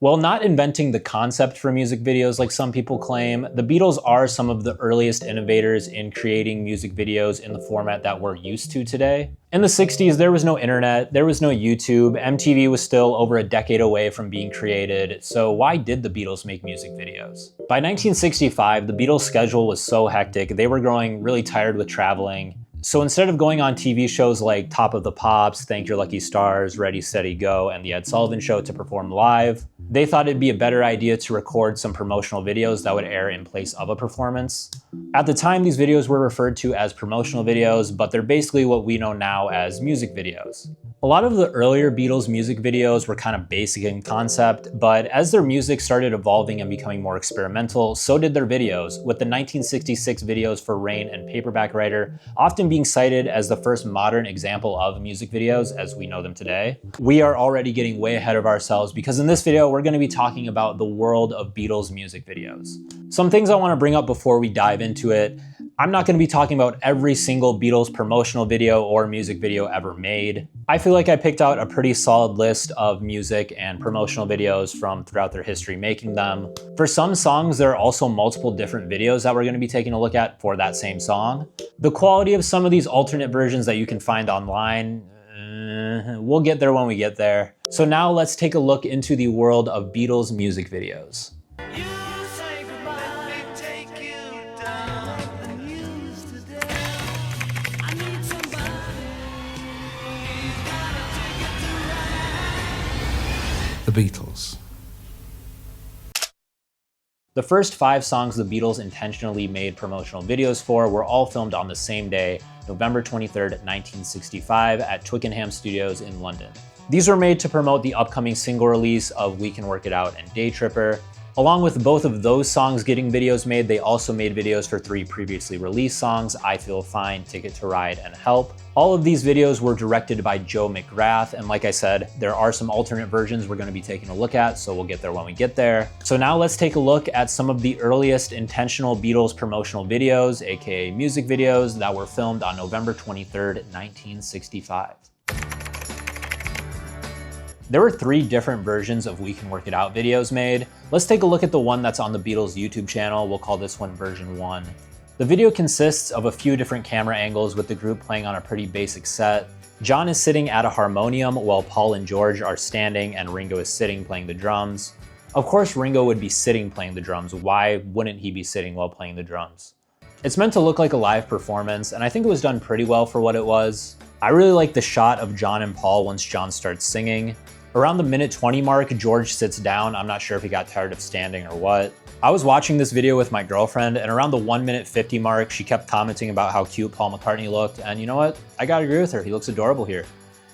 While not inventing the concept for music videos like some people claim, the Beatles are some of the earliest innovators in creating music videos in the format that we're used to today. In the 60s, there was no internet, there was no YouTube, MTV was still over a decade away from being created, so why did the Beatles make music videos? By 1965, the Beatles' schedule was so hectic, they were growing really tired with traveling. So instead of going on TV shows like Top of the Pops, Thank Your Lucky Stars, Ready, Steady, Go, and The Ed Sullivan Show to perform live, they thought it'd be a better idea to record some promotional videos that would air in place of a performance. At the time, these videos were referred to as promotional videos, but they're basically what we know now as music videos. A lot of the earlier Beatles music videos were kind of basic in concept, but as their music started evolving and becoming more experimental, so did their videos, with the 1966 videos for Rain and Paperback Writer often being cited as the first modern example of music videos as we know them today. We are already getting way ahead of ourselves because in this video, we're going to be talking about the world of Beatles music videos. Some things I want to bring up before we dive into it. I'm not going to be talking about every single Beatles promotional video or music video ever made. I feel like I picked out a pretty solid list of music and promotional videos from throughout their history making them. For some songs, there are also multiple different videos that we're going to be taking a look at for that same song. The quality of some of these alternate versions that you can find online, we'll get there when we get there. So now let's take a look into the world of Beatles music videos. The Beatles. The first 5 songs the Beatles intentionally made promotional videos for were all filmed on the same day, November 23rd, 1965 at Twickenham Studios in London. These were made to promote the upcoming single release of We Can Work It Out and Day Tripper. Along with both of those songs getting videos made, they also made videos for 3 previously released songs, I Feel Fine, Ticket to Ride, and Help. All of these videos were directed by Joe McGrath, and like I said, there are some alternate versions we're going to be taking a look at, so we'll get there when we get there. So now let's take a look at some of the earliest intentional Beatles promotional videos, aka music videos, that were filmed on November 23rd, 1965. There were 3 different versions of We Can Work It Out videos made. Let's take a look at the one that's on the Beatles YouTube channel. We'll call this one version 1. The video consists of a few different camera angles with the group playing on a pretty basic set. John is sitting at a harmonium while Paul and George are standing and Ringo is sitting playing the drums. Of course, Ringo would be sitting playing the drums. Why wouldn't he be sitting while playing the drums? It's meant to look like a live performance, and I think it was done pretty well for what it was. I really like the shot of John and Paul once John starts singing. Around the minute 20 mark, George sits down. I'm not sure if he got tired of standing or what. I was watching this video with my girlfriend, and around the 1 minute 50 mark, she kept commenting about how cute Paul McCartney looked, and you know what? I gotta agree with her, he looks adorable here.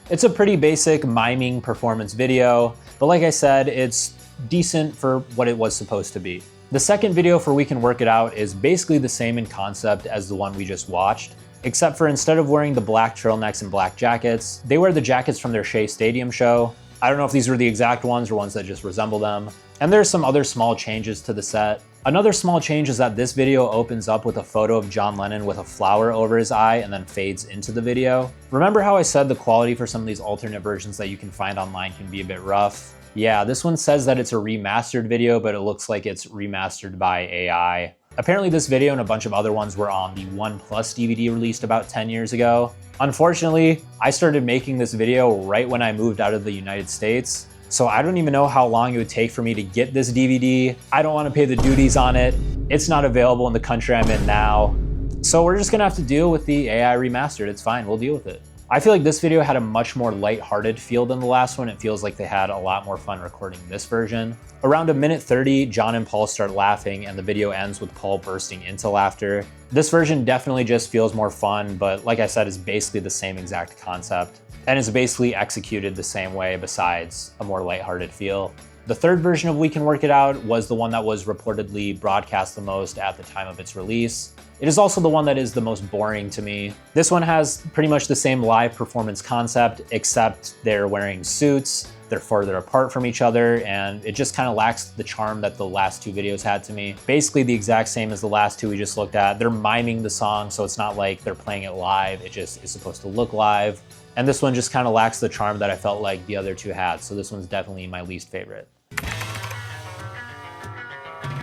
It's a pretty basic miming performance video, but like I said, it's decent for what it was supposed to be. The second video for We Can Work It Out is basically the same in concept as the one we just watched, except for instead of wearing the black turtlenecks and black jackets, they wear the jackets from their Shea Stadium show. I don't know if these were the exact ones or ones that just resemble them. And there's some other small changes to the set. Another small change is that this video opens up with a photo of John Lennon with a flower over his eye and then fades into the video. Remember how I said the quality for some of these alternate versions that you can find online can be a bit rough? Yeah, this one says that it's a remastered video, but it looks like it's remastered by AI. Apparently this video and a bunch of other ones were on the 1+ DVD released about 10 years ago. Unfortunately, I started making this video right when I moved out of the United States, so I don't even know how long it would take for me to get this DVD. I don't want to pay the duties on it. It's not available in the country I'm in now. So we're just gonna have to deal with the AI remastered. It's fine, we'll deal with it. I feel like this video had a much more lighthearted feel than the last one. It feels like they had a lot more fun recording this version. Around a minute 30, John and Paul start laughing and the video ends with Paul bursting into laughter. This version definitely just feels more fun, but like I said, it's basically the same exact concept. And it's basically executed the same way besides a more lighthearted feel. The third version of We Can Work It Out was the one that was reportedly broadcast the most at the time of its release. It is also the one that is the most boring to me. This one has pretty much the same live performance concept, except they're wearing suits, they're further apart from each other, and it just kind of lacks the charm that the last 2 videos had to me. Basically the exact same as the last 2 we just looked at. They're miming the song, so it's not like they're playing it live, it just is supposed to look live. And this one just kind of lacks the charm that I felt like the other 2 had, so this one's definitely my least favorite.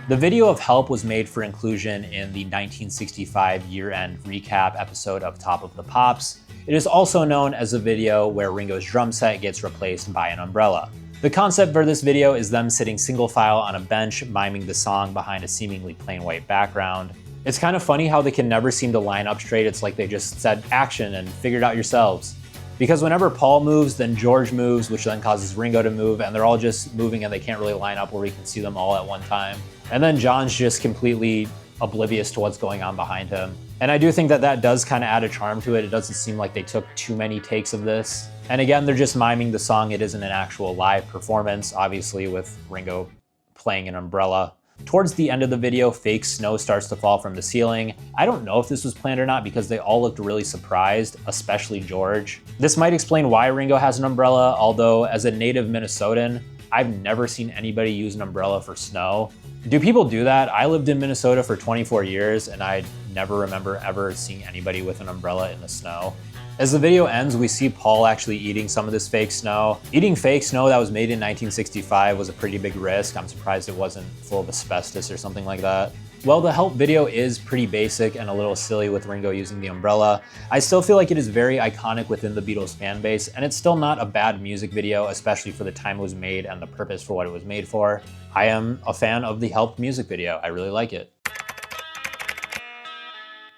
The video of Help was made for inclusion in the 1965 year-end recap episode of Top of the Pops. It is also known as a video where Ringo's drum set gets replaced by an umbrella. The concept for this video is them sitting single file on a bench, miming the song behind a seemingly plain white background. It's kind of funny how they can never seem to line up straight. It's like they just said action and figured out yourselves. Because whenever Paul moves, then George moves, which then causes Ringo to move, and they're all just moving and they can't really line up where we can see them all at one time. And then John's just completely oblivious to what's going on behind him. And I do think that that does kind of add a charm to it. It doesn't seem like they took too many takes of this. And again, they're just miming the song. It isn't an actual live performance, obviously, with Ringo playing an umbrella. Towards the end of the video, fake snow starts to fall from the ceiling. I don't know if this was planned or not because they all looked really surprised, especially George. This might explain why Ringo has an umbrella, although as a native Minnesotan, I've never seen anybody use an umbrella for snow. Do people do that? I lived in Minnesota for 24 years and I never remember ever seeing anybody with an umbrella in the snow. As the video ends, we see Paul actually eating some of this fake snow. Eating fake snow that was made in 1965 was a pretty big risk. I'm surprised it wasn't full of asbestos or something like that. While the Help video is pretty basic and a little silly with Ringo using the umbrella, I still feel like it is very iconic within the Beatles fan base, and it's still not a bad music video, especially for the time it was made and the purpose for what it was made for. I am a fan of the Help music video. I really like it.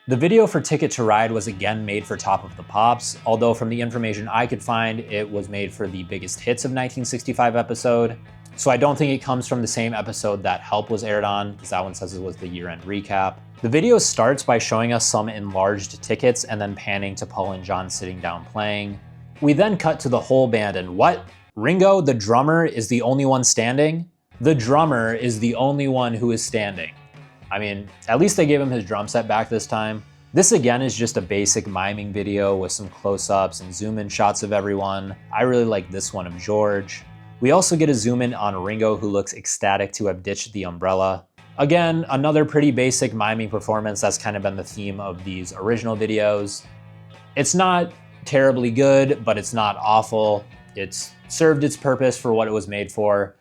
The video for Ticket to Ride was again made for Top of the Pops, although from the information I could find, it was made for the Biggest Hits of 1965 episode. So I don't think it comes from the same episode that Help was aired on, because that one says it was the year-end recap. The video starts by showing us some enlarged tickets and then panning to Paul and John sitting down playing. We then cut to the whole band and what? Ringo, the drummer, is the only one standing? The drummer is the only one who is standing. I mean, at least they gave him his drum set back this time. This again is just a basic miming video with some close-ups and zoom-in shots of everyone. I really like this one of George. We also get a zoom-in on Ringo, who looks ecstatic to have ditched the umbrella. Again, another pretty basic miming performance. That's kind of been the theme of these original videos. It's not terribly good, but it's not awful. It's served its purpose for what it was made for.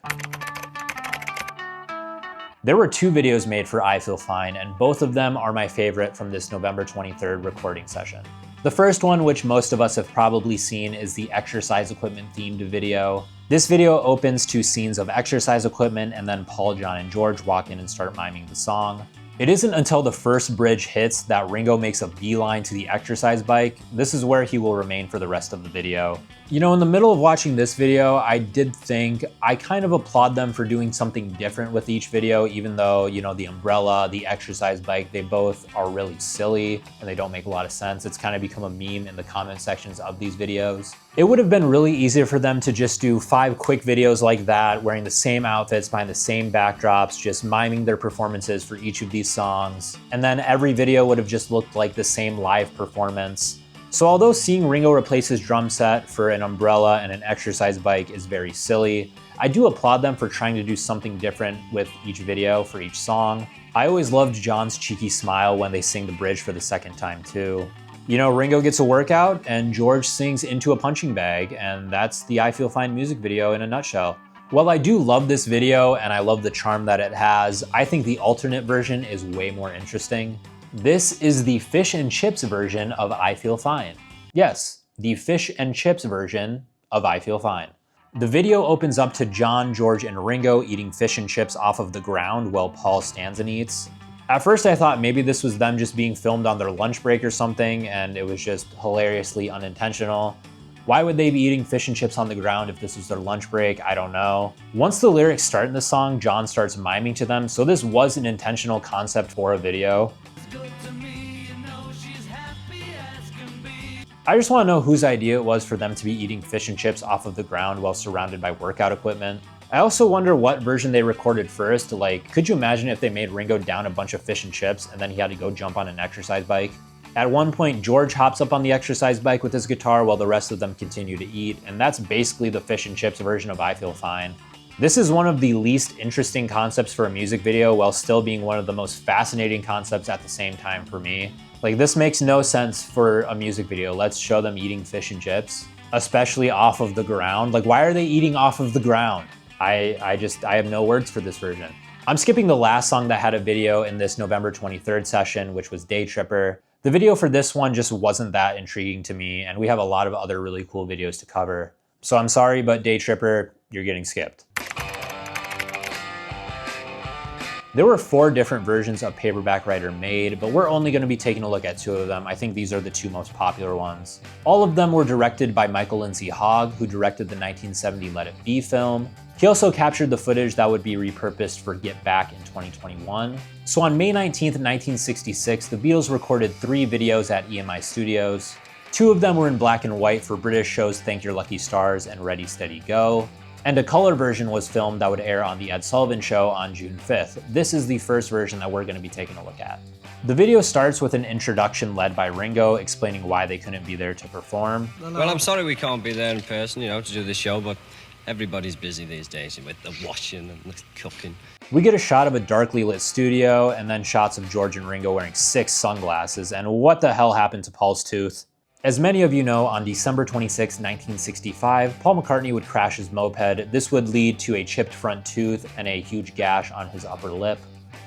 There were two videos made for I Feel Fine, and both of them are my favorite from this November 23rd recording session. The first one, which most of us have probably seen, is the exercise equipment themed video. This video opens to scenes of exercise equipment, and then Paul, John, and George walk in and start miming the song. It isn't until the first bridge hits that Ringo makes a beeline to the exercise bike. This is where he will remain for the rest of the video. You know, in the middle of watching this video, I did think I kind of applaud them for doing something different with each video, even though, you know, the umbrella, the exercise bike, they both are really silly and they don't make a lot of sense. It's kind of become a meme in the comment sections of these videos. It would have been really easier for them to just do 5 quick videos like that, wearing the same outfits, behind the same backdrops, just miming their performances for each of these songs. And then every video would have just looked like the same live performance. So although seeing Ringo replace his drum set for an umbrella and an exercise bike is very silly, I do applaud them for trying to do something different with each video for each song. I always loved John's cheeky smile when they sing the bridge for the second time too. You know, Ringo gets a workout and George sings Into a Punching Bag, and that's the I Feel Fine music video in a nutshell. While I do love this video and I love the charm that it has, I think the alternate version is way more interesting. This is the fish and chips version of I Feel Fine. Yes, the fish and chips version of I Feel Fine. The video opens up to John, George, and Ringo eating fish and chips off of the ground while Paul stands and eats. At first I thought maybe this was them just being filmed on their lunch break or something, and it was just hilariously unintentional. Why would they be eating fish and chips on the ground if this was their lunch break? I don't know. Once the lyrics start in the song, John starts miming to them, so this was an intentional concept for a video. I just want to know whose idea it was for them to be eating fish and chips off of the ground while surrounded by workout equipment. I also wonder what version they recorded first. Like, could you imagine if they made Ringo down a bunch of fish and chips and then he had to go jump on an exercise bike? At one point, George hops up on the exercise bike with his guitar while the rest of them continue to eat, and that's basically the fish and chips version of I Feel Fine. This is one of the least interesting concepts for a music video while still being one of the most fascinating concepts at the same time for me. Like, this makes no sense for a music video. Let's show them eating fish and chips, especially off of the ground. Like, why are they eating off of the ground? I have no words for this version. I'm skipping the last song that had a video in this November 23rd session, which was Day Tripper. The video for this one just wasn't that intriguing to me, and we have a lot of other really cool videos to cover. So I'm sorry, but Day Tripper, you're getting skipped. There were 4 different versions of Paperback Writer made, but we're only going to be taking a look at 2 of them. I think these are the 2 most popular ones. All of them were directed by Michael Lindsay Hogg, who directed the 1970 Let It Be film. He also captured the footage that would be repurposed for Get Back in 2021. So on May 19th, 1966, the Beatles recorded 3 videos at EMI Studios. 2 of them were in black and white for British shows Thank Your Lucky Stars and Ready Steady Go. And a color version was filmed that would air on The Ed Sullivan Show on June 5th. This is the first version that we're going to be taking a look at. The video starts with an introduction led by Ringo explaining why they couldn't be there to perform. Well, I'm sorry we can't be there in person, to do the show, but everybody's busy these days with the washing and the cooking. We get a shot of a darkly lit studio and then shots of George and Ringo wearing 6 sunglasses. And what the hell happened to Paul's tooth? As many of you know, on December 26, 1965, Paul McCartney would crash his moped. This would lead to a chipped front tooth and a huge gash on his upper lip.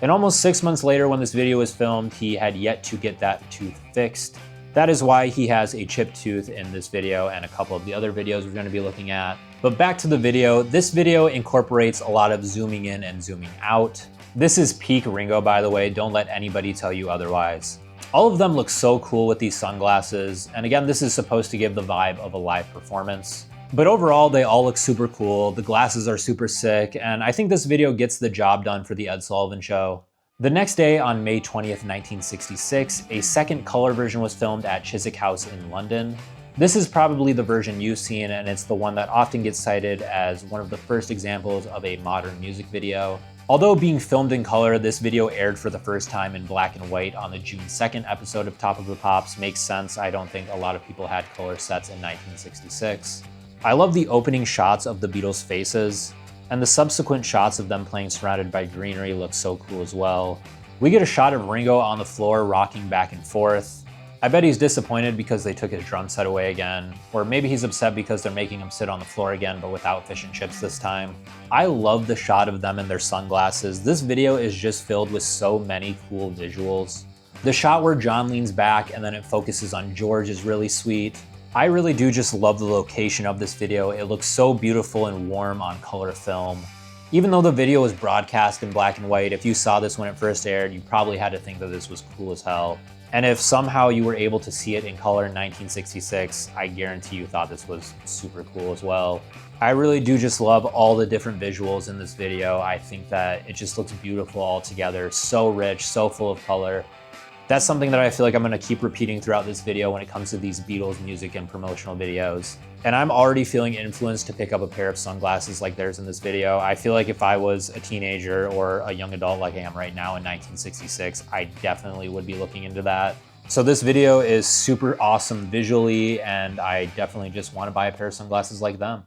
And almost 6 months later, when this video was filmed, he had yet to get that tooth fixed. That is why he has a chipped tooth in this video and a couple of the other videos we're going to be looking at. But back to the video. This video incorporates a lot of zooming in and zooming out. This is peak Ringo, by the way. Don't let anybody tell you otherwise. All of them look so cool with these sunglasses, and again, this is supposed to give the vibe of a live performance. But overall, they all look super cool, the glasses are super sick, and I think this video gets the job done for the Ed Sullivan Show. The next day, on May 20th, 1966, a second color version was filmed at Chiswick House in London. This is probably the version you've seen, and it's the one that often gets cited as one of the first examples of a modern music video. Although being filmed in color, this video aired for the first time in black and white on the June 2nd episode of Top of the Pops. Makes sense. I don't think a lot of people had color sets in 1966. I love the opening shots of the Beatles' faces, and the subsequent shots of them playing surrounded by greenery look so cool as well. We get a shot of Ringo on the floor rocking back and forth. I bet he's disappointed because they took his drum set away again, or maybe he's upset because they're making him sit on the floor again, but without fish and chips this time. I love the shot of them in their sunglasses. This video is just filled with so many cool visuals. The shot where John leans back and then it focuses on George is really sweet. I really do just love the location of this video. It looks so beautiful and warm on color film. Even though the video was broadcast in black and white, if you saw this when it first aired, you probably had to think that this was cool as hell. And if somehow you were able to see it in color in 1966, I guarantee you thought this was super cool as well. I really do just love all the different visuals in this video. I think that it just looks beautiful all together, so rich, so full of color. That's something that I feel like I'm gonna keep repeating throughout this video when it comes to these Beatles music and promotional videos. And I'm already feeling influenced to pick up a pair of sunglasses like theirs in this video. I feel like if I was a teenager or a young adult like I am right now in 1966, I definitely would be looking into that. So this video is super awesome visually, and I definitely just want to buy a pair of sunglasses like them.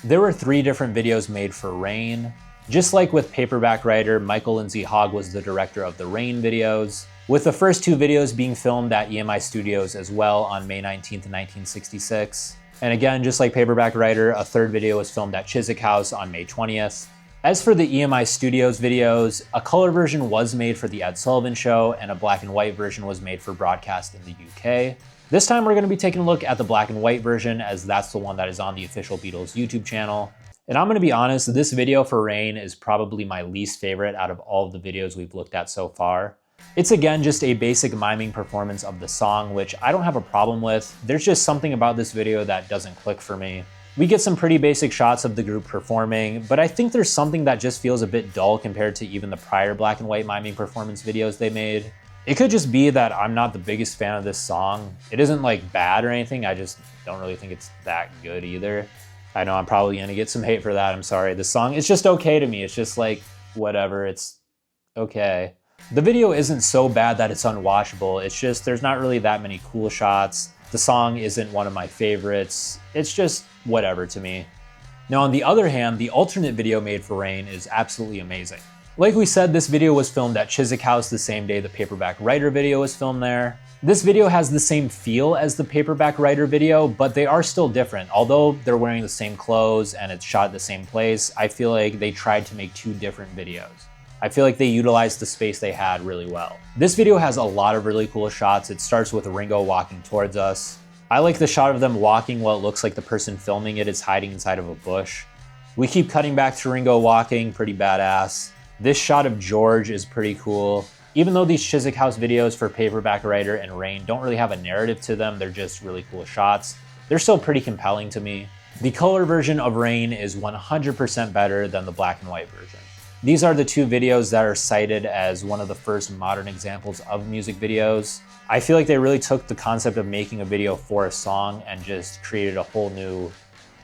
There were 3 different videos made for Rain. Just like with Paperback Writer, Michael Lindsay Hogg was the director of the Rain videos, with the first 2 videos being filmed at EMI Studios as well on May 19th, 1966. And again, just like Paperback Writer, a 3rd video was filmed at Chiswick House on May 20th. As for the EMI Studios videos, a color version was made for the Ed Sullivan Show, and a black and white version was made for broadcast in the UK. This time we're going to be taking a look at the black and white version, as that's the one that is on the official Beatles YouTube channel. And I'm going to be honest, this video for Rain is probably my least favorite out of all of the videos we've looked at so far. It's again just a basic miming performance of the song, which I don't have a problem with. There's just something about this video that doesn't click for me. We get some pretty basic shots of the group performing, but I think there's something that just feels a bit dull compared to even the prior black and white miming performance videos they made. It could just be that I'm not the biggest fan of this song. It isn't like bad or anything, I just don't really think it's that good either. I know I'm probably gonna get some hate for that, I'm sorry. The song is just okay to me. It's just like, whatever, it's okay. The video isn't so bad that it's unwatchable. It's just, there's not really that many cool shots. The song isn't one of my favorites. It's just whatever to me. Now, on the other hand, the alternate video made for Rain is absolutely amazing. Like we said, this video was filmed at Chiswick House the same day the Paperback Writer video was filmed there. This video has the same feel as the Paperback Writer video, but they are still different. Although they're wearing the same clothes and it's shot at the same place, I feel like they tried to make two different videos. I feel like they utilized the space they had really well. This video has a lot of really cool shots. It starts with Ringo walking towards us. I like the shot of them walking while it looks like the person filming it is hiding inside of a bush. We keep cutting back to Ringo walking, pretty badass. This shot of George is pretty cool. Even though these Chiswick House videos for Paperback Writer and Rain don't really have a narrative to them, they're just really cool shots, they're still pretty compelling to me. The color version of Rain is 100% better than the black and white version. These are the two videos that are cited as one of the first modern examples of music videos. I feel like they really took the concept of making a video for a song and just created a whole new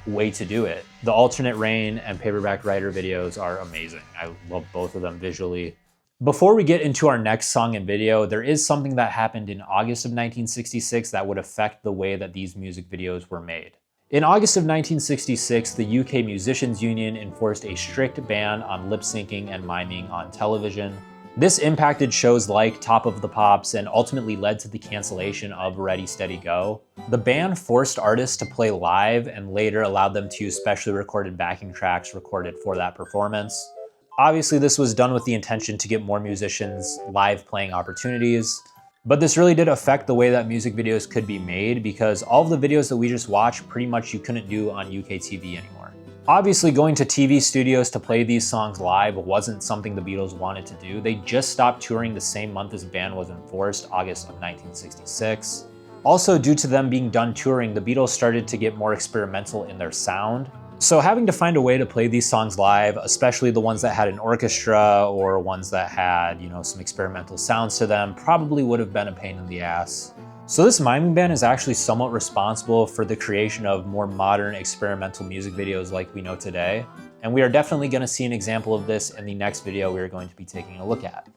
way to do it. The alternate Rain and Paperback Writer videos are amazing. I love both of them visually. Before we get into our next song and video, there is something that happened in August of 1966 that would affect the way that these music videos were made. In August of 1966, the UK Musicians Union enforced a strict ban on lip syncing and miming on television. This impacted shows like Top of the Pops and ultimately led to the cancellation of Ready, Steady, Go. The ban forced artists to play live and later allowed them to use specially recorded backing tracks recorded for that performance. Obviously, this was done with the intention to get more musicians live playing opportunities. But this really did affect the way that music videos could be made because all of the videos that we just watched pretty much you couldn't do on UK TV anymore. Obviously, going to TV studios to play these songs live wasn't something the Beatles wanted to do. They just stopped touring the same month this ban was enforced, August of 1966. Also, due to them being done touring, the Beatles started to get more experimental in their sound. So having to find a way to play these songs live, especially the ones that had an orchestra or ones that had, some experimental sounds to them, probably would have been a pain in the ass. So this miming ban is actually somewhat responsible for the creation of more modern experimental music videos like we know today. And we are definitely going to see an example of this in the next video we are going to be taking a look at.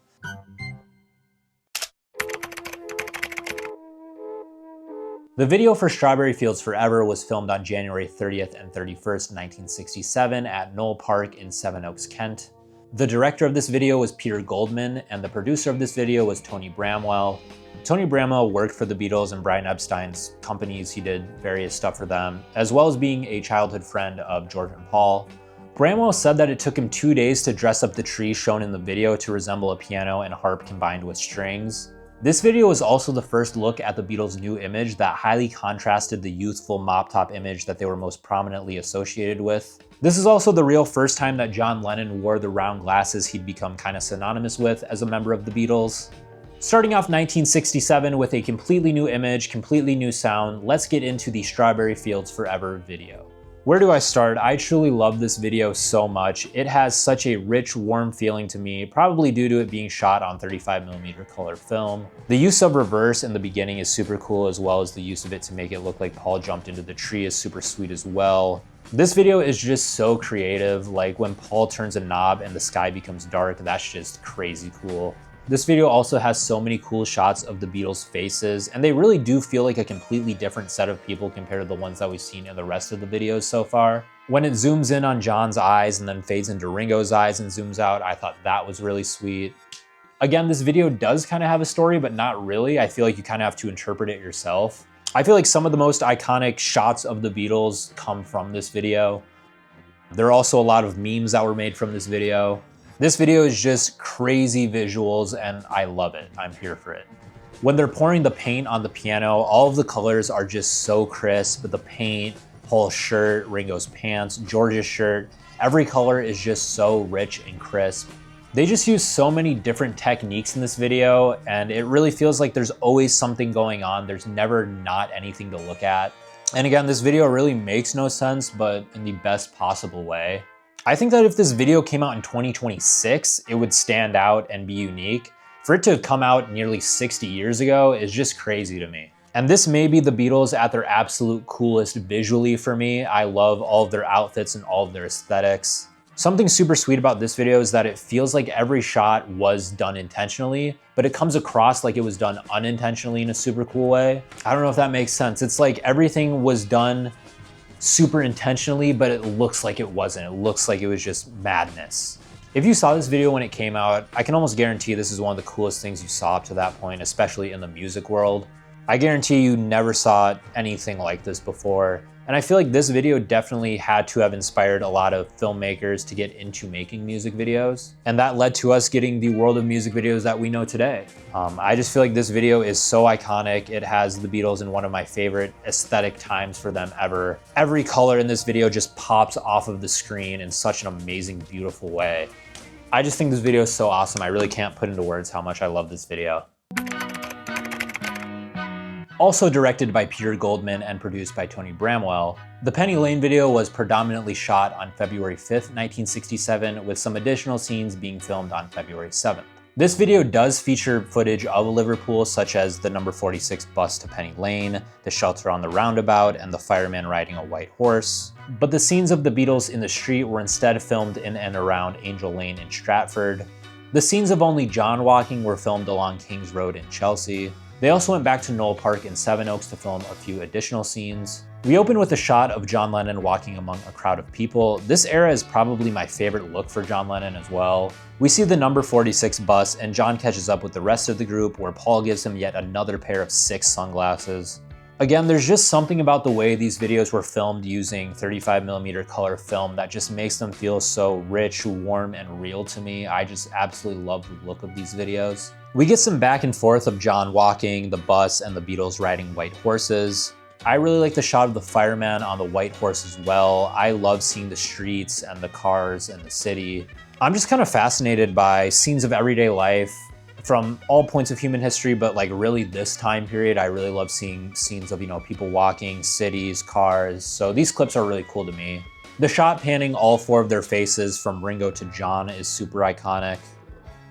The video for Strawberry Fields Forever was filmed on January 30th and 31st, 1967 at Knoll Park in Sevenoaks, Kent. The director of this video was Peter Goldman, and the producer of this video was Tony Bramwell. Tony Bramwell worked for the Beatles and Brian Epstein's companies. He did various stuff for them, as well as being a childhood friend of George and Paul. Bramwell said that it took him 2 days to dress up the tree shown in the video to resemble a piano and harp combined with strings. This video was also the first look at the Beatles' new image that highly contrasted the youthful mop-top image that they were most prominently associated with. This is also the real first time that John Lennon wore the round glasses he'd become kind of synonymous with as a member of the Beatles. Starting off 1967 with a completely new image, completely new sound, let's get into the Strawberry Fields Forever video. Where do I start? I truly love this video so much. It has such a rich, warm feeling to me, probably due to it being shot on 35mm color film. The use of reverse in the beginning is super cool, as well as the use of it to make it look like Paul jumped into the tree is super sweet as well. This video is just so creative, like when Paul turns a knob and the sky becomes dark, that's just crazy cool. This video also has so many cool shots of the Beatles' faces, and they really do feel like a completely different set of people compared to the ones that we've seen in the rest of the videos so far. When it zooms in on John's eyes and then fades into Ringo's eyes and zooms out, I thought that was really sweet. Again, this video does kind of have a story, but not really. I feel like you kind of have to interpret it yourself. I feel like some of the most iconic shots of the Beatles come from this video. There are also a lot of memes that were made from this video. This video is just crazy visuals and I love it. I'm here for it. When they're pouring the paint on the piano, all of the colors are just so crisp. The paint, Paul's shirt, Ringo's pants, George's shirt, every color is just so rich and crisp. They just use so many different techniques in this video, and it really feels like there's always something going on. There's never not anything to look at. And again, this video really makes no sense, but in the best possible way. I think that if this video came out in 2026, it would stand out and be unique. For it to come out nearly 60 years ago is just crazy to me. And this may be the Beatles at their absolute coolest visually for me. I love all of their outfits and all of their aesthetics. Something super sweet about this video is that it feels like every shot was done intentionally, but it comes across like it was done unintentionally in a super cool way. I don't know if that makes sense. It's like everything was done super intentionally, but it looks like it wasn't. It looks like it was just madness. If you saw this video when it came out, I can almost guarantee this is one of the coolest things you saw up to that point, especially in the music world. I guarantee you never saw anything like this before. And I feel like this video definitely had to have inspired a lot of filmmakers to get into making music videos. And that led to us getting the world of music videos that we know today. I just feel like this video is so iconic. It has the Beatles in one of my favorite aesthetic times for them ever. Every color in this video just pops off of the screen in such an amazing, beautiful way. I just think this video is so awesome. I really can't put into words how much I love this video. Also directed by Peter Goldman and produced by Tony Bramwell, the Penny Lane video was predominantly shot on February 5th, 1967, with some additional scenes being filmed on February 7th. This video does feature footage of Liverpool, such as the number 46 bus to Penny Lane, the shelter on the roundabout, and the fireman riding a white horse. But the scenes of the Beatles in the street were instead filmed in and around Angel Lane in Stratford. The scenes of only John walking were filmed along King's Road in Chelsea. They also went back to Knoll Park in Sevenoaks to film a few additional scenes. We open with a shot of John Lennon walking among a crowd of people. This era is probably my favorite look for John Lennon as well. We see the number 46 bus, and John catches up with the rest of the group, where Paul gives him yet another pair of 6 sunglasses. Again, there's just something about the way these videos were filmed using 35mm color film that just makes them feel so rich, warm, and real to me. I just absolutely love the look of these videos. We get some back and forth of John walking, the bus, and the Beatles riding white horses. I really like the shot of the fireman on the white horse as well. I love seeing the streets and the cars and the city. I'm just kind of fascinated by scenes of everyday life from all points of human history, but like really this time period, I really love seeing scenes of, people walking, cities, cars. So these clips are really cool to me. The shot panning all 4 of their faces from Ringo to John is super iconic.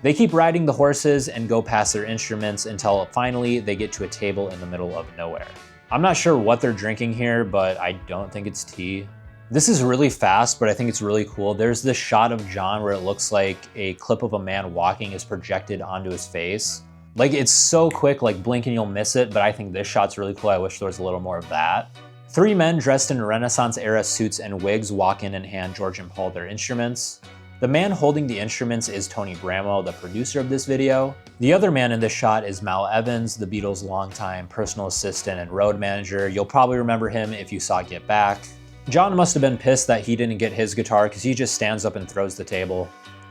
They keep riding the horses and go past their instruments until finally they get to a table in the middle of nowhere. I'm not sure what they're drinking here, but I don't think it's tea. This is really fast, but I think it's really cool. There's this shot of John where it looks like a clip of a man walking is projected onto his face. Like, it's so quick, like blink and you'll miss it, but I think this shot's really cool. I wish there was a little more of that. 3 men dressed in Renaissance-era suits and wigs walk in and hand George and Paul their instruments. The man holding the instruments is Tony Bramwell, the producer of this video. The other man in this shot is Mal Evans, the Beatles' longtime personal assistant and road manager. You'll probably remember him if you saw Get Back. John must have been pissed that he didn't get his guitar because he just stands up and throws the table.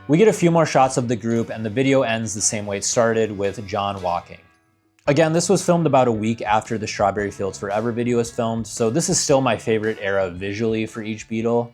We get a few more shots of the group, and the video ends the same way it started, with John walking. Again, this was filmed about a week after the Strawberry Fields Forever video was filmed, so this is still my favorite era visually for each Beatle.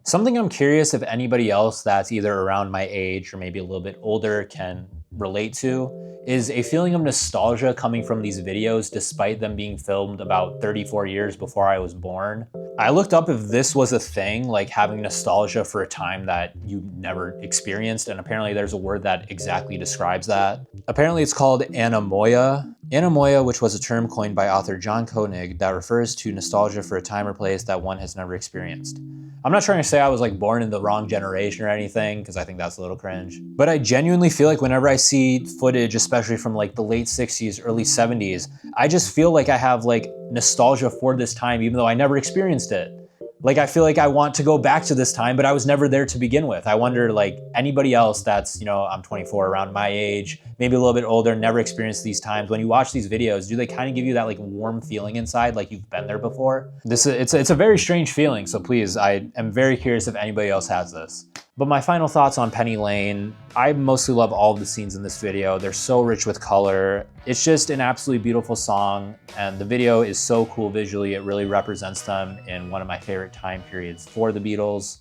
Something I'm curious if anybody else that's either around my age or maybe a little bit older can relate to is a feeling of nostalgia coming from these videos despite them being filmed about 34 years before I was born. I looked up if this was a thing, like having nostalgia for a time that you never experienced, and apparently there's a word that exactly describes that. Apparently it's called anamoya. Anamoya, which was a term coined by author John Koenig that refers to nostalgia for a time or place that one has never experienced. I'm not trying to say I was like born in the wrong generation or anything, because I think that's a little cringe. But I genuinely feel like whenever I see footage, especially from like the late 60s, early 70s, I just feel like I have like nostalgia for this time, even though I never experienced it. Like, I feel like I want to go back to this time, but I was never there to begin with. I wonder, like, anybody else that's, I'm 24, around my age, maybe a little bit older, never experienced these times. When you watch these videos, do they kind of give you that like warm feeling inside, like you've been there before? It's a very strange feeling, so please, I am very curious if anybody else has this. But my final thoughts on Penny Lane, I mostly love all of the scenes in this video. They're so rich with color. It's just an absolutely beautiful song, and the video is so cool visually. It really represents them in one of my favorite time periods for the Beatles.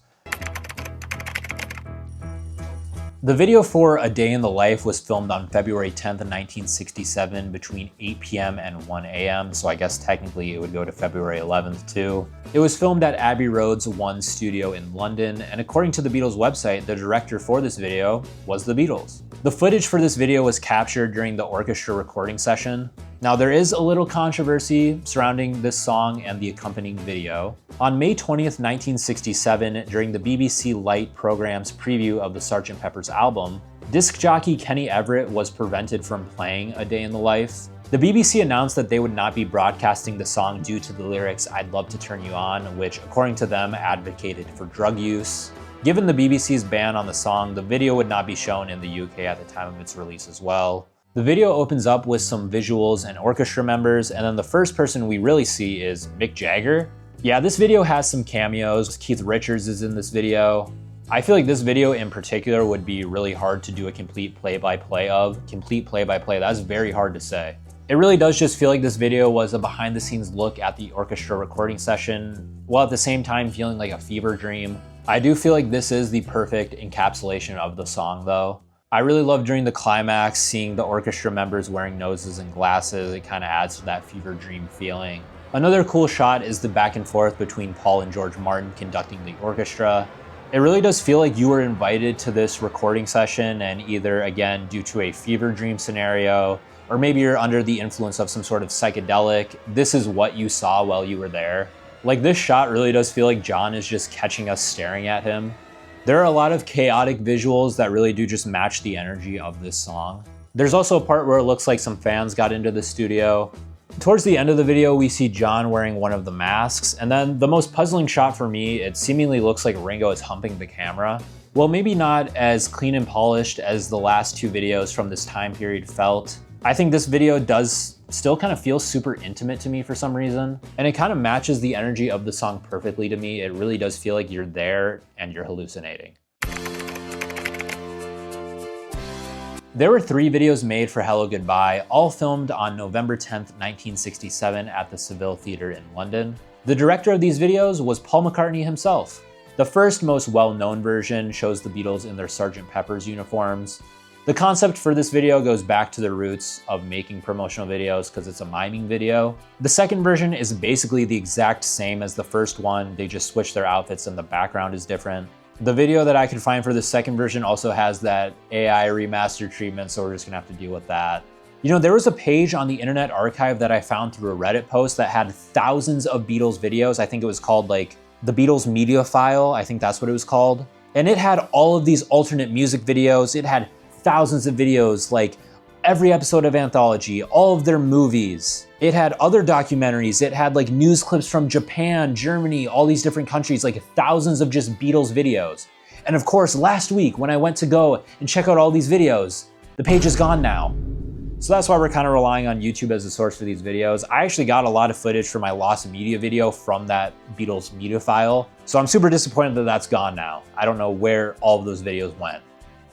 The video for A Day in the Life was filmed on February 10th, 1967 between 8 p.m. and 1 a.m. So I guess technically it would go to February 11th too. It was filmed at Abbey Road's One studio in London, and according to the Beatles website, the director for this video was the Beatles. The footage for this video was captured during the orchestra recording session. Now, there is a little controversy surrounding this song and the accompanying video. On May 20th, 1967, during the BBC Light program's preview of the Sgt. Pepper's album, disc jockey Kenny Everett was prevented from playing A Day in the Life. The BBC announced that they would not be broadcasting the song due to the lyrics "I'd love to turn you on," which, according to them, advocated for drug use. Given the BBC's ban on the song, the video would not be shown in the UK at the time of its release as well. The video opens up with some visuals and orchestra members, and then the first person we really see is Mick Jagger. Yeah, this video has some cameos. Keith Richards is in this video. I feel like this video in particular would be really hard to do a complete play-by-play of. Complete play-by-play, that's very hard to say. It really does just feel like this video was a behind-the-scenes look at the orchestra recording session, while at the same time feeling like a fever dream. I do feel like this is the perfect encapsulation of the song though. I really love during the climax seeing the orchestra members wearing noses and glasses. It kind of adds to that fever dream feeling. Another cool shot is the back and forth between Paul and George Martin conducting the orchestra. It really does feel like you were invited to this recording session, and either, again, due to a fever dream scenario, or maybe you're under the influence of some sort of psychedelic, this is what you saw while you were there. Like, this shot really does feel like John is just catching us staring at him. There are a lot of chaotic visuals that really do just match the energy of this song. There's also a part where it looks like some fans got into the studio. Towards the end of the video, we see John wearing one of the masks, and then the most puzzling shot for me, it seemingly looks like Ringo is humping the camera. Well, maybe not as clean and polished as the last two videos from this time period felt. I think this video does still kind of feel super intimate to me for some reason, and it kind of matches the energy of the song perfectly to me. It really does feel like you're there and you're hallucinating. There were 3 videos made for Hello Goodbye, all filmed on November 10th, 1967 at the Seville Theatre in London. The director of these videos was Paul McCartney himself. The first, most well-known version shows the Beatles in their Sgt. Pepper's uniforms. The concept for this video goes back to the roots of making promotional videos because it's a miming video. The second version is basically the exact same as the first one, they just switch their outfits and the background is different. The video that I could find for the second version also has that AI remaster treatment, so we're just gonna have to deal with that. You know, there was a page on the Internet Archive that I found through a Reddit post that had thousands of Beatles videos. I think it was called like the Beatles Media File, I think that's what it was called. And it had all of these alternate music videos. It had thousands of videos, like every episode of Anthology, all of their movies. It had other documentaries. It had like news clips from Japan, Germany, all these different countries, like thousands of just Beatles videos. And of course, last week when I went to go and check out all these videos, the page is gone now. So that's why we're kind of relying on YouTube as a source for these videos. I actually got a lot of footage for my Lost Media video from that Beatles Media File. So I'm super disappointed that that's gone now. I don't know where all of those videos went.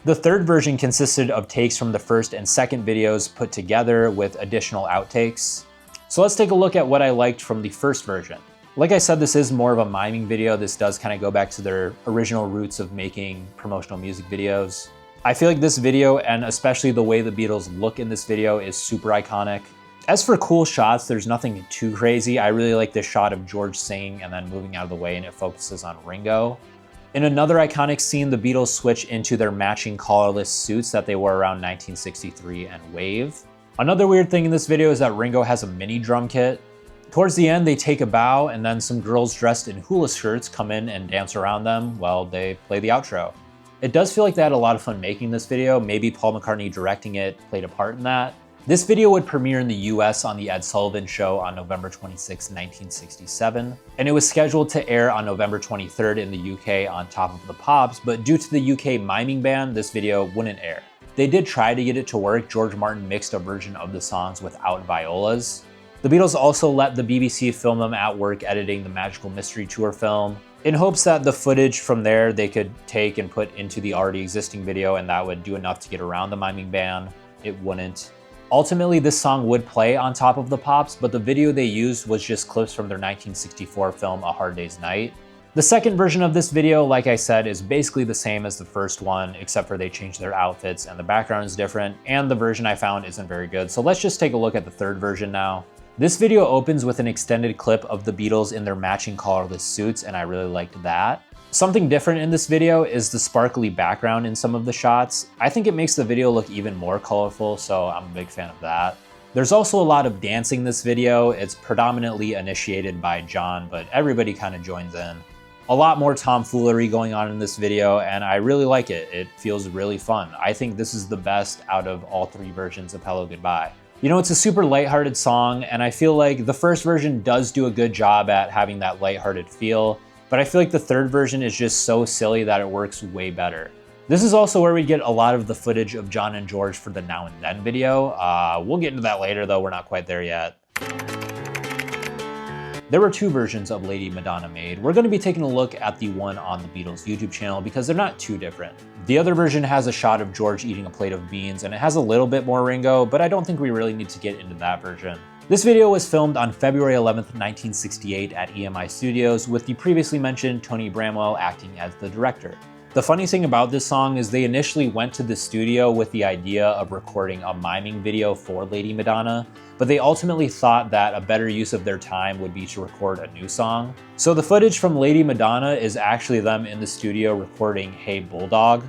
The third version consisted of takes from the first and second videos put together with additional outtakes. So let's take a look at what I liked from the first version. Like I said, this is more of a miming video. This does kind of go back to their original roots of making promotional music videos. I feel like this video, and especially the way the Beatles look in this video, is super iconic. As for cool shots, there's nothing too crazy. I really like this shot of George singing and then moving out of the way, and it focuses on Ringo. In another iconic scene, the Beatles switch into their matching collarless suits that they wore around 1963 and Wave. Another weird thing in this video is that Ringo has a mini drum kit. Towards the end, they take a bow, and then some girls dressed in hula skirts come in and dance around them while they play the outro. It does feel like they had a lot of fun making this video. Maybe Paul McCartney directing it played a part in that. This video would premiere in the US on The Ed Sullivan Show on November 26, 1967, and it was scheduled to air on November 23rd in the UK on Top of the Pops, but due to the UK miming ban, this video wouldn't air. They did try to get it to work. George Martin mixed a version of the songs without violas. The Beatles also let the BBC film them at work editing the Magical Mystery Tour film, in hopes that the footage from there they could take and put into the already existing video, and that would do enough to get around the miming ban. It wouldn't. Ultimately, this song would play on Top of the Pops, but the video they used was just clips from their 1964 film A Hard Day's Night. The second version of this video, like I said, is basically the same as the first one, except for they changed their outfits and the background is different, and the version I found isn't very good. So let's just take a look at the third version now. This video opens with an extended clip of the Beatles in their matching collarless suits, and I really liked that. Something different in this video is the sparkly background in some of the shots. I think it makes the video look even more colorful, so I'm a big fan of that. There's also a lot of dancing in this video. It's predominantly initiated by John, but everybody kind of joins in. A lot more tomfoolery going on in this video, and I really like it. It feels really fun. I think this is the best out of all 3 versions of Hello Goodbye. You know, it's a super lighthearted song, and I feel like the first version does do a good job at having that lighthearted feel. but I feel like the third version is just so silly that it works way better. This is also where we get a lot of the footage of John and George for the Now and Then video. We'll get into that later though, we're not quite there yet. There were two versions of Lady Madonna made. We're going to be taking a look at the one on the Beatles YouTube channel because they're not too different. The other version has a shot of George eating a plate of beans and it has a little bit more Ringo, but I don't think we really need to get into that version. This video was filmed on February 11th, 1968 at EMI Studios with the previously mentioned Tony Bramwell acting as the director. The funny thing about this song is they initially went to the studio with the idea of recording a miming video for Lady Madonna, but they ultimately thought that a better use of their time would be to record a new song. So the footage from Lady Madonna is actually them in the studio recording Hey Bulldog.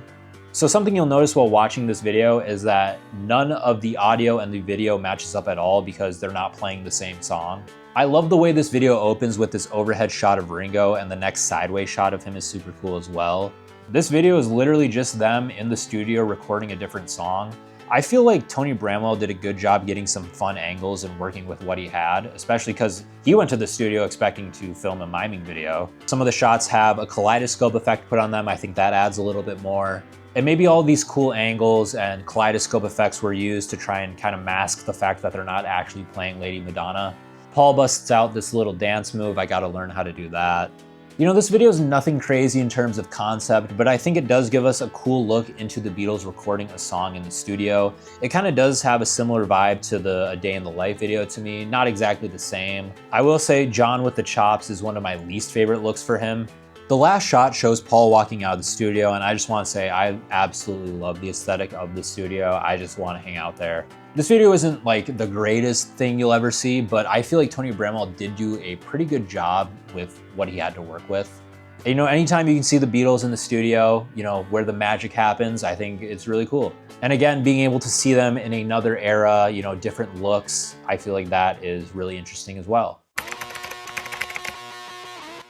So something you'll notice while watching this video is that none of the audio and the video matches up at all because they're not playing the same song. I love the way this video opens with this overhead shot of Ringo, and the next sideways shot of him is super cool as well. This video is literally just them in the studio recording a different song. I feel like Tony Bramwell did a good job getting some fun angles and working with what he had, especially because he went to the studio expecting to film a miming video. Some of the shots have a kaleidoscope effect put on them. I think that adds a little bit more. And maybe all these cool angles and kaleidoscope effects were used to try and kind of mask the fact that they're not actually playing Lady Madonna. Paul busts out this little dance move. I gotta learn how to do that. You know, this video is nothing crazy in terms of concept, but I think it does give us a cool look into the Beatles recording a song in the studio. It kind of does have a similar vibe to the A Day in the Life video to me, not exactly the same. I will say John with the chops is one of my least favorite looks for him. The last shot shows Paul walking out of the studio, and I just want to say I absolutely love the aesthetic of the studio. I just want to hang out there. This video isn't like the greatest thing you'll ever see, but I feel like Tony Bramwell did do a pretty good job with what he had to work with. You know, anytime you can see the Beatles in the studio, you know, where the magic happens, I think it's really cool. And again, being able to see them in another era, you know, different looks, I feel like that is really interesting as well.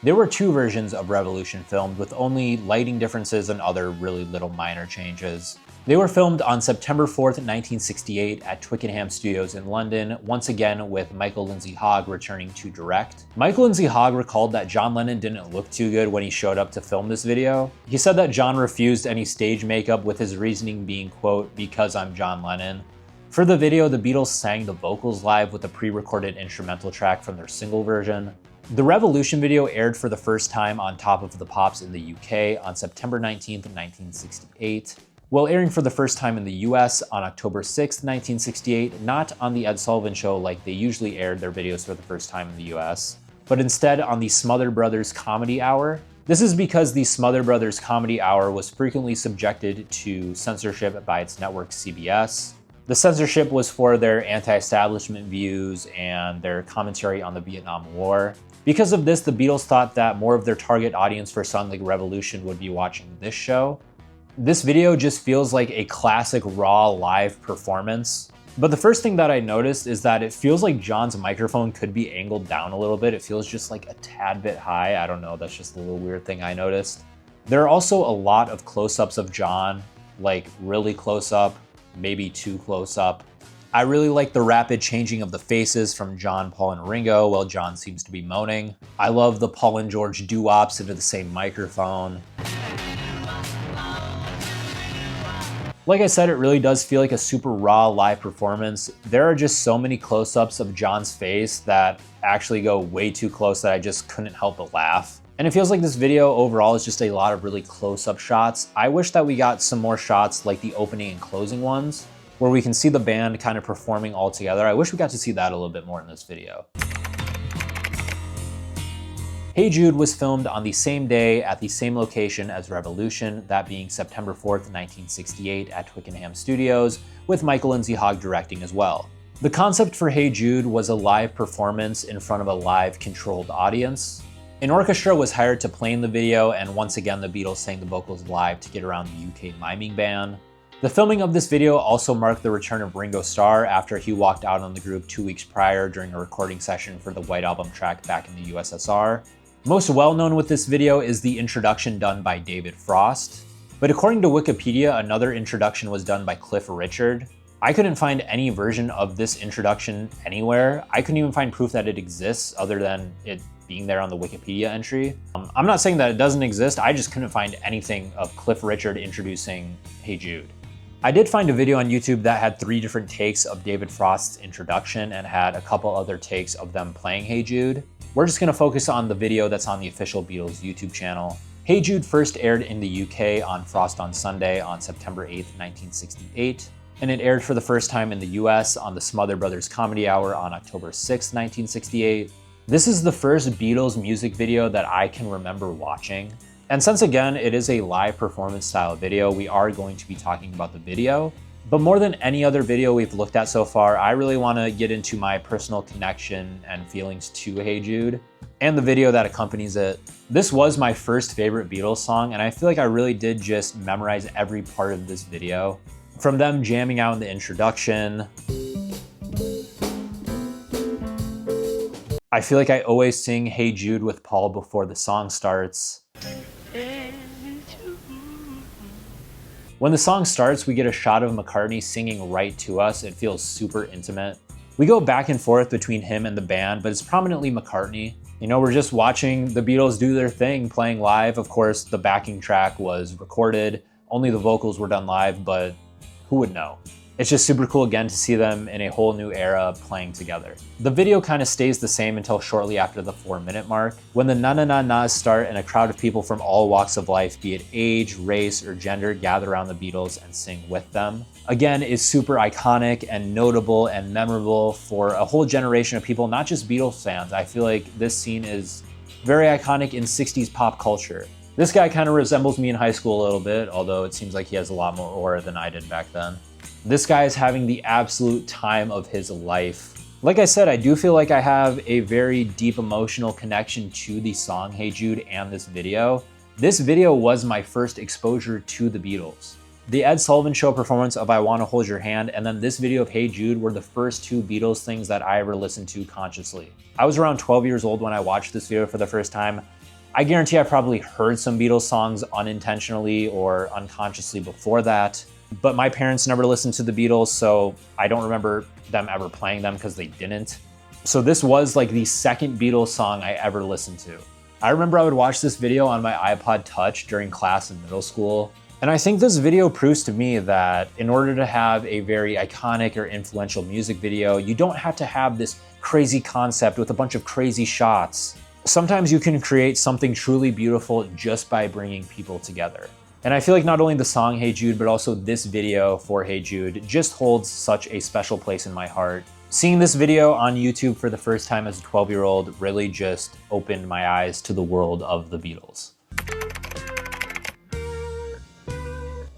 There were two versions of Revolution filmed with only lighting differences and other really little minor changes. They were filmed on September 4th, 1968 at Twickenham Studios in London, once again with Michael Lindsay Hogg returning to direct. Michael Lindsay Hogg recalled that John Lennon didn't look too good when he showed up to film this video. He said that John refused any stage makeup, with his reasoning being, quote, "because I'm John Lennon." For the video, the Beatles sang the vocals live with a pre-recorded instrumental track from their single version. The Revolution video aired for the first time on Top of the Pops in the UK on September 19th, 1968. While airing for the first time in the US on October 6th, 1968, not on the Ed Sullivan Show like they usually aired their videos for the first time in the US, but instead on the Smother Brothers Comedy Hour. This is because the Smother Brothers Comedy Hour was frequently subjected to censorship by its network CBS. The censorship was for their anti-establishment views and their commentary on the Vietnam War. Because of this, the Beatles thought that more of their target audience for a song like Revolution would be watching this show. This video just feels like a classic raw live performance. But the first thing that I noticed is that it feels like John's microphone could be angled down a little bit. It feels just like a tad bit high. I don't know, that's just a little weird thing I noticed. There are also a lot of close-ups of John, like really close up, maybe too close up. I really like the rapid changing of the faces from John, Paul, and Ringo while John seems to be moaning. I love the Paul and George doo-wops into the same microphone. Like I said, it really does feel like a super raw live performance. There are just so many close-ups of John's face that actually go way too close that I just couldn't help but laugh. And it feels like this video overall is just a lot of really close-up shots. I wish that we got some more shots like the opening and closing ones, where we can see the band kind of performing all together. I wish we got to see that a little bit more in this video. Hey Jude was filmed on the same day at the same location as Revolution, that being September 4th, 1968 at Twickenham Studios, with Michael Lindsay Hogg directing as well. The concept for Hey Jude was a live performance in front of a live controlled audience. An orchestra was hired to play in the video, and once again the Beatles sang the vocals live to get around the UK miming ban. The filming of this video also marked the return of Ringo Starr after he walked out on the group 2 weeks prior during a recording session for the White Album track back in the USSR. Most well known with this video is the introduction done by David Frost, but according to Wikipedia, another introduction was done by Cliff Richard. I couldn't find any version of this introduction anywhere. I couldn't even find proof that it exists other than it being there on the Wikipedia entry. I'm not saying that it doesn't exist, I just couldn't find anything of Cliff Richard introducing Hey Jude. I did find a video on YouTube that had 3 different takes of David Frost's introduction and had a couple other takes of them playing Hey Jude. We're just gonna focus on the video that's on the official Beatles YouTube channel. Hey Jude first aired in the UK on Frost on Sunday on September 8th, 1968, and it aired for the first time in the US on the Smother Brothers Comedy Hour on October 6th, 1968. This is the first Beatles music video that I can remember watching. And since again, it is a live performance style video, we are going to be talking about the video. But more than any other video we've looked at so far, I really want to get into my personal connection and feelings to Hey Jude and the video that accompanies it. This was my first favorite Beatles song, and I feel like I really did just memorize every part of this video. From them jamming out in the introduction, I feel like I always sing Hey Jude with Paul before the song starts. When the song starts, we get a shot of McCartney singing right to us. It feels super intimate. We go back and forth between him and the band, but it's prominently McCartney. You know, we're just watching the Beatles do their thing, playing live. Of course, the backing track was recorded. Only the vocals were done live, but who would know? It's just super cool again to see them in a whole new era playing together. The video kind of stays the same until shortly after the 4-minute mark, when the na-na-na-nas start and a crowd of people from all walks of life, be it age, race, or gender, gather around the Beatles and sing with them. Again, it's super iconic and notable and memorable for a whole generation of people, not just Beatles fans. I feel like this scene is very iconic in 60s pop culture. This guy kind of resembles me in high school a little bit, although it seems like he has a lot more aura than I did back then. This guy is having the absolute time of his life. Like I said, I do feel like I have a very deep emotional connection to the song Hey Jude and this video. This video was my first exposure to the Beatles. The Ed Sullivan Show performance of I Wanna Hold Your Hand and then this video of Hey Jude were the first 2 Beatles things that I ever listened to consciously. I was around 12 years old when I watched this video for the first time. I guarantee I probably heard some Beatles songs unintentionally or unconsciously before that. But my parents never listened to the Beatles, so I don't remember them ever playing them because they didn't. So this was like the second Beatles song I ever listened to. I remember I would watch this video on my iPod Touch during class in middle school. And I think this video proves to me that in order to have a very iconic or influential music video, you don't have to have this crazy concept with a bunch of crazy shots. Sometimes you can create something truly beautiful just by bringing people together. And I feel like not only the song Hey Jude, but also this video for Hey Jude just holds such a special place in my heart. Seeing this video on YouTube for the first time as a 12-year-old really just opened my eyes to the world of the Beatles.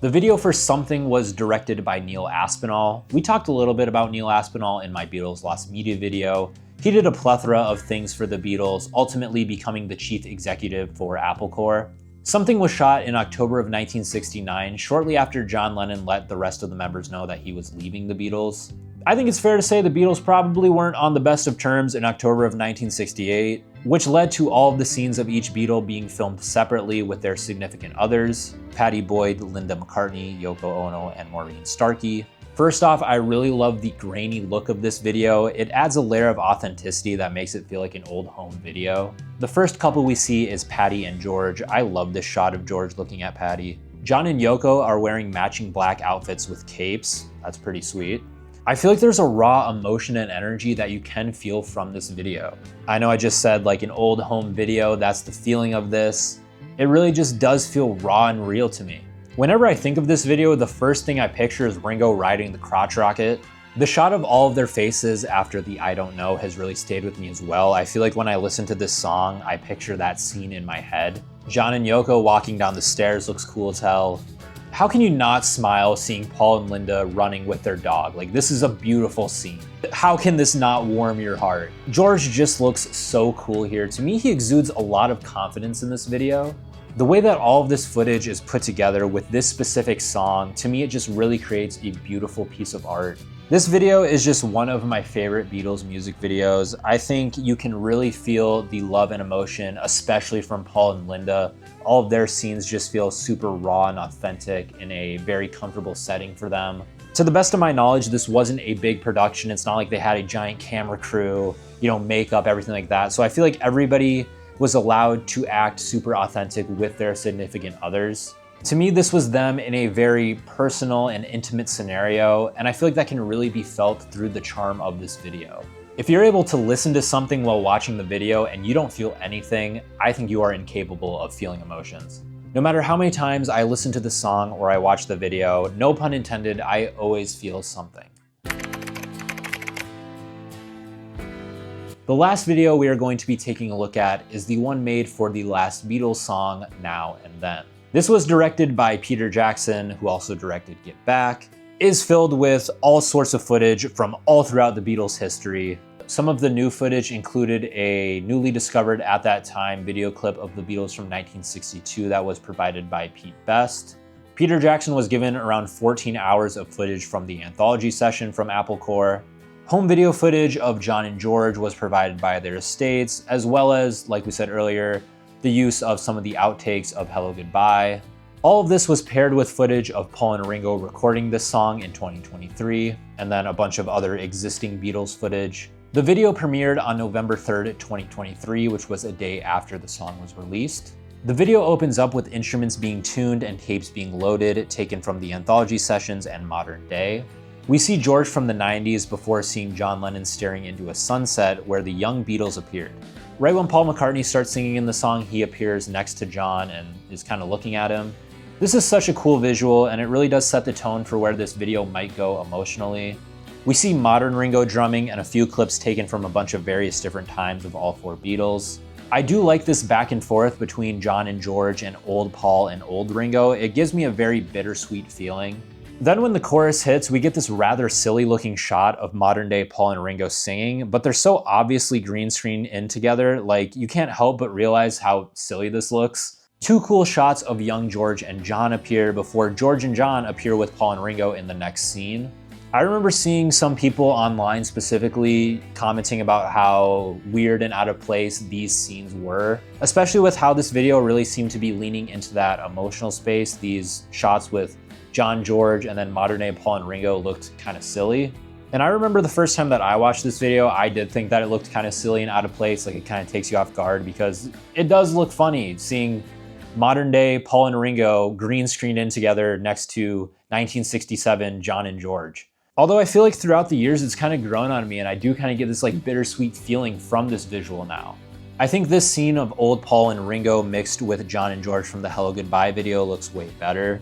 The video for Something was directed by Neil Aspinall. We talked a little bit about Neil Aspinall in my Beatles Lost Media video. He did a plethora of things for the Beatles, ultimately becoming the chief executive for Apple Corps. Something was shot in October of 1969, shortly after John Lennon let the rest of the members know that he was leaving the Beatles. I think it's fair to say the Beatles probably weren't on the best of terms in October of 1968, which led to all of the scenes of each Beatle being filmed separately with their significant others, Pattie Boyd, Linda McCartney, Yoko Ono, and Maureen Starkey. First off, I really love the grainy look of this video. It adds a layer of authenticity that makes it feel like an old home video. The first couple we see is Pattie and George. I love this shot of George looking at Pattie. John and Yoko are wearing matching black outfits with capes. That's pretty sweet. I feel like there's a raw emotion and energy that you can feel from this video. I know I just said like an old home video, that's the feeling of this. It really just does feel raw and real to me. Whenever I think of this video, the first thing I picture is Ringo riding the crotch rocket. The shot of all of their faces after the I Don't Know has really stayed with me as well. I feel like when I listen to this song, I picture that scene in my head. John and Yoko walking down the stairs looks cool as hell. How can you not smile seeing Paul and Linda running with their dog? Like, this is a beautiful scene. How can this not warm your heart? George just looks so cool here. To me, he exudes a lot of confidence in this video. The way that all of this footage is put together with this specific song, to me, it just really creates a beautiful piece of art. This video is just one of my favorite Beatles music videos. I think you can really feel the love and emotion, especially from Paul and Linda. All of their scenes just feel super raw and authentic in a very comfortable setting for them. To the best of my knowledge, this wasn't a big production. It's not like they had a giant camera crew. makeup, everything like that. So I feel like everybody was allowed to act super authentic with their significant others. To me, this was them in a very personal and intimate scenario, and I feel like that can really be felt through the charm of this video. If you're able to listen to something while watching the video and you don't feel anything, I think you are incapable of feeling emotions. No matter how many times I listen to the song or I watch the video, no pun intended, I always feel something. The last video we are going to be taking a look at is the one made for the last Beatles song, Now and Then. This was directed by Peter Jackson, who also directed Get Back, is filled with all sorts of footage from all throughout the Beatles' history. Some of the new footage included a newly discovered at that time video clip of the Beatles from 1962 that was provided by Pete Best. Peter Jackson was given around 14 hours of footage from the anthology session from Apple Corps. Home video footage of John and George was provided by their estates, as well as, like we said earlier, the use of some of the outtakes of Hello Goodbye. All of this was paired with footage of Paul and Ringo recording this song in 2023, and then a bunch of other existing Beatles footage. The video premiered on November 3rd, 2023, which was a day after the song was released. The video opens up with instruments being tuned and tapes being loaded, taken from the anthology sessions and modern day. We see George from the 90s before seeing John Lennon staring into a sunset where the young Beatles appeared. Right when Paul McCartney starts singing in the song, he appears next to John and is kind of looking at him. This is such a cool visual, and it really does set the tone for where this video might go emotionally. We see modern Ringo drumming and a few clips taken from a bunch of various different times of all four Beatles. I do like this back and forth between John and George and old Paul and old Ringo. It gives me a very bittersweet feeling. Then when the chorus hits, we get this rather silly looking shot of modern day Paul and Ringo singing, but they're so obviously green screened in together, like you can't help but realize how silly this looks. Two cool shots of young George and John appear before George and John appear with Paul and Ringo in the next scene. I remember seeing some people online specifically commenting about how weird and out of place these scenes were, especially with how this video really seemed to be leaning into that emotional space. These shots with John, George, and then modern day Paul and Ringo looked kind of silly. And I remember the first time that I watched this video, I did think that it looked kind of silly and out of place, like it kind of takes you off guard because it does look funny seeing modern day Paul and Ringo green screened in together next to 1967 John and George. Although I feel like throughout the years it's kind of grown on me and I do kind of get this like bittersweet feeling from this visual now. I think this scene of old Paul and Ringo mixed with John and George from the Hello Goodbye video looks way better.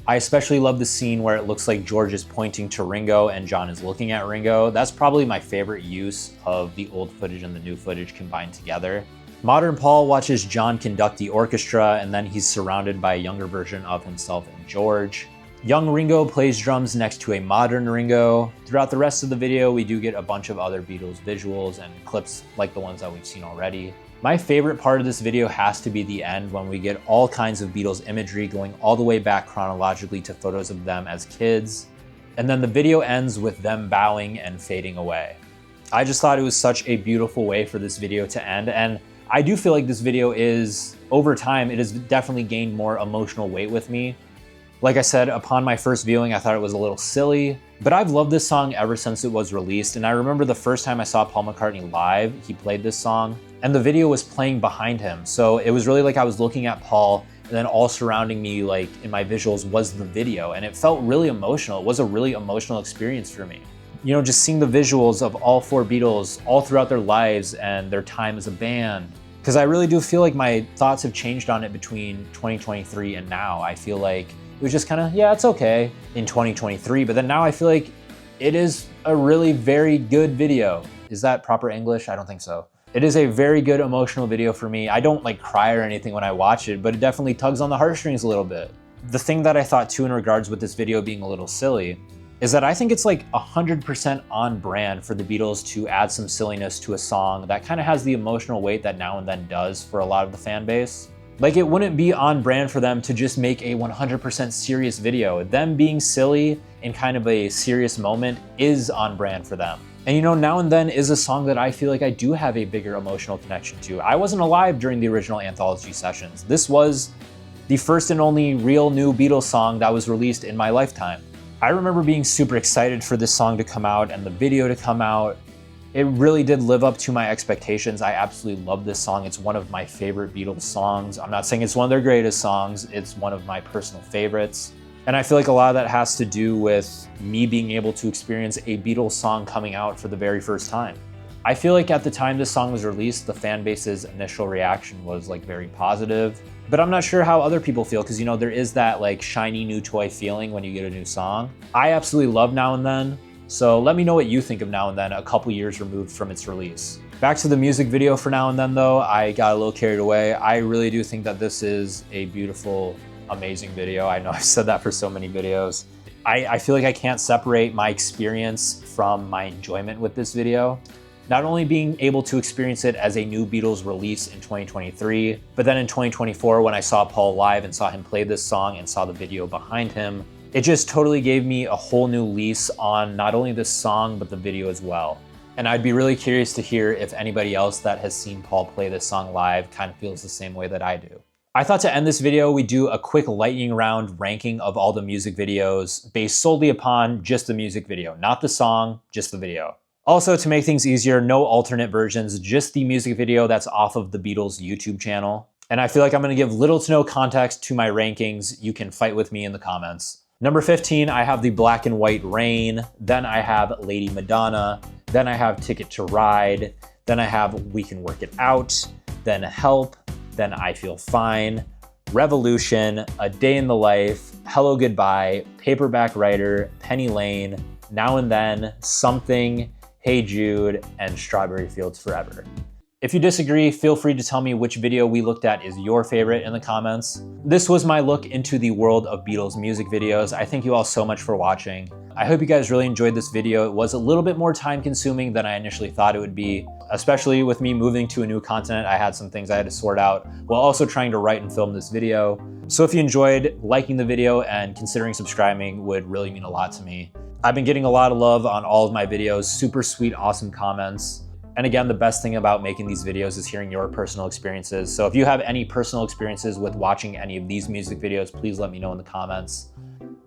I especially love the scene where it looks like George is pointing to Ringo and John is looking at Ringo. That's probably my favorite use of the old footage and the new footage combined together. Modern Paul watches John conduct the orchestra and then he's surrounded by a younger version of himself and George. Young Ringo plays drums next to a modern Ringo. Throughout the rest of the video, we do get a bunch of other Beatles visuals and clips like the ones that we've seen already. My favorite part of this video has to be the end when we get all kinds of Beatles imagery going all the way back chronologically to photos of them as kids. And then the video ends with them bowing and fading away. I just thought it was such a beautiful way for this video to end. And I do feel like this video is, over time, it has definitely gained more emotional weight with me. Like I said, upon my first viewing, I thought it was a little silly, but I've loved this song ever since it was released. And I remember the first time I saw Paul McCartney live, he played this song and the video was playing behind him. So it was really like I was looking at Paul and then all surrounding me, like in my visuals, was the video. And it felt really emotional. It was a really emotional experience for me. You know, just seeing the visuals of all four Beatles all throughout their lives and their time as a band. Because I really do feel like my thoughts have changed on it between 2023 and now. I feel like it was just kind of, yeah, it's okay in 2023. But then now I feel like it is a really very good video. Is that proper English? I don't think so. It is a very good emotional video for me. I don't like cry or anything when I watch it, but it definitely tugs on the heartstrings a little bit. The thing that I thought too in regards with this video being a little silly is that I think it's like 100% on brand for the Beatles to add some silliness to a song that kind of has the emotional weight that Now and Then does for a lot of the fan base. Like, it wouldn't be on brand for them to just make a 100% serious video. Them being silly in kind of a serious moment is on brand for them. And you know, Now and Then is a song that I feel like I do have a bigger emotional connection to. I wasn't alive during the original anthology sessions. This was the first and only real new Beatles song that was released in my lifetime. I remember being super excited for this song to come out and the video to come out. It really did live up to my expectations. I absolutely love this song. It's one of my favorite Beatles songs. I'm not saying it's one of their greatest songs. It's one of my personal favorites. And I feel like a lot of that has to do with me being able to experience a Beatles song coming out for the very first time. I feel like at the time this song was released, the fan base's initial reaction was like very positive, but I'm not sure how other people feel because, you know, there is that like shiny new toy feeling when you get a new song. I absolutely love Now and Then, so let me know what you think of Now and Then a couple years removed from its release. Back to the music video for Now and Then though, I got a little carried away. I really do think that this is a beautiful, amazing video. I know I've said that for so many videos. I feel like I can't separate my experience from my enjoyment with this video. Not only being able to experience it as a new Beatles release in 2023, but then in 2024 when I saw Paul live and saw him play this song and saw the video behind him, it just totally gave me a whole new lease on not only this song, but the video as well. And I'd be really curious to hear if anybody else that has seen Paul play this song live kind of feels the same way that I do. I thought to end this video, we do a quick lightning round ranking of all the music videos based solely upon just the music video, not the song, just the video. Also, to make things easier, no alternate versions, just the music video that's off of the Beatles YouTube channel. And I feel like I'm gonna give little to no context to my rankings. You can fight with me in the comments. Number 15, I have the Black and White Rain. Then I have Lady Madonna. Then I have Ticket to Ride. Then I have We Can Work It Out. Then Help. Then I Feel Fine. Revolution, A Day in the Life, Hello Goodbye, Paperback Writer, Penny Lane, Now and Then, Something, Hey Jude, and Strawberry Fields Forever. If you disagree, feel free to tell me which video we looked at is your favorite in the comments. This was my look into the world of Beatles music videos. I thank you all so much for watching. I hope you guys really enjoyed this video. It was a little bit more time consuming than I initially thought it would be, especially with me moving to a new continent. I had some things I had to sort out while also trying to write and film this video. So if you enjoyed, liking the video and considering subscribing would really mean a lot to me. I've been getting a lot of love on all of my videos, super sweet, awesome comments. And again, the best thing about making these videos is hearing your personal experiences. So if you have any personal experiences with watching any of these music videos, please let me know in the comments.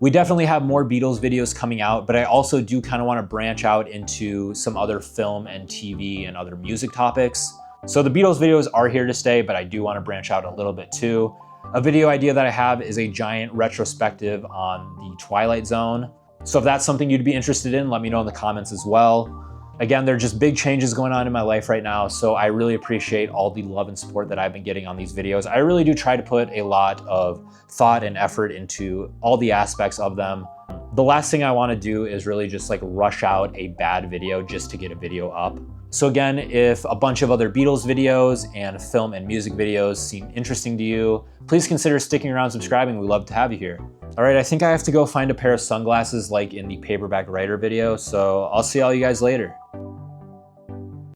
We definitely have more Beatles videos coming out, but I also do kind of want to branch out into some other film and TV and other music topics. So the Beatles videos are here to stay, but I do want to branch out a little bit too. A video idea that I have is a giant retrospective on the Twilight Zone. So if that's something you'd be interested in, let me know in the comments as well. Again, there are just big changes going on in my life right now, so I really appreciate all the love and support that I've been getting on these videos. I really do try to put a lot of thought and effort into all the aspects of them. The last thing I want to do is really just like rush out a bad video just to get a video up. So again, if a bunch of other Beatles videos and film and music videos seem interesting to you, please consider sticking around, subscribing. We'd love to have you here. All right, I think I have to go find a pair of sunglasses like in the Paperback Writer video, so I'll see all you guys later.